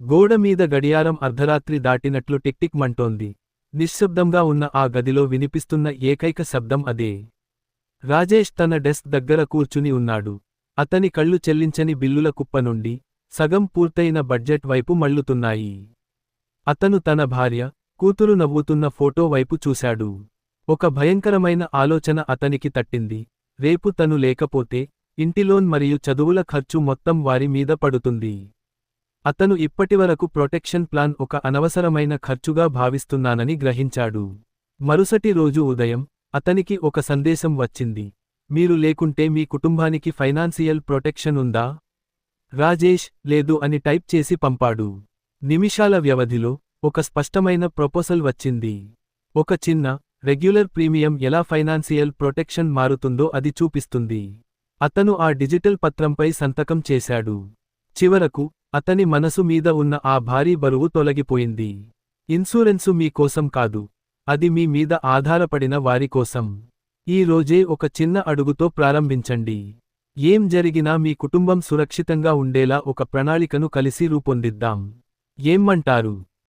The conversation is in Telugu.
గోడ మీద గడియారం అర్ధరాత్రి దాటినట్లు టిక్టిక్ మంటోంది. నిశ్శబ్దంగా ఉన్న ఆ గదిలో వినిపిస్తున్న ఏకైక శబ్దం అదే. రాజేష్ తన డెస్క్ దగ్గర కూర్చుని ఉన్నాడు. అతని కళ్ళు చెల్లించని బిల్లుల కుప్ప నుండి సగం పూర్తయిన బడ్జెట్ వైపు మళ్లుతున్నాయి. అతను తన భార్య, కూతురు నవ్వుతున్న ఫోటో వైపు చూశాడు. ఒక భయంకరమైన ఆలోచన అతనికి తట్టింది. రేపు తను లేకపోతే ఇంటి లోన్ మరియు చదువుల ఖర్చు మొత్తం వారి మీద పడుతుంది. అతను ఇప్పటివరకు ప్రొటెక్షన్ ప్లాన్ ఒక అనవసరమైన ఖర్చుగా భావిస్తున్నానని గ్రహించాడు. మరుసటి రోజు ఉదయం అతనికి ఒక సందేశం వచ్చింది. మీరు లేకుంటే మీ కుటుంబానికి ఫైనాన్సియల్ ప్రొటెక్షన్ ఉందా? రాజేష్ లేదు అని టైప్ చేసి పంపాడు. నిమిషాల వ్యవధిలో ఒక స్పష్టమైన ప్రపోజల్ వచ్చింది. ఒక చిన్న, రెగ్యులర్ ప్రీమియం ఎలా ఫైనాన్సియల్ ప్రొటెక్షన్ మారుతుందో అది చూపిస్తుంది. అతను ఆ డిజిటల్ పత్రంపై సంతకం చేశాడు. చివరకు అతని మనసు మీద ఉన్న ఆ భారీ బరువు తొలగిపోయింది. ఇన్సూరెన్సు మీ కోసం కాదు, అది మీ మీద ఆధారపడిన వారి కోసం. ఈ రోజే ఒక చిన్న అడుగుతో ప్రారంభించండి. ఏం జరిగినా మీ కుటుంబం సురక్షితంగా ఉండేలా ఒక ప్రణాళికను కలిసి రూపొందిద్దాం. ఏమ్మంటారు?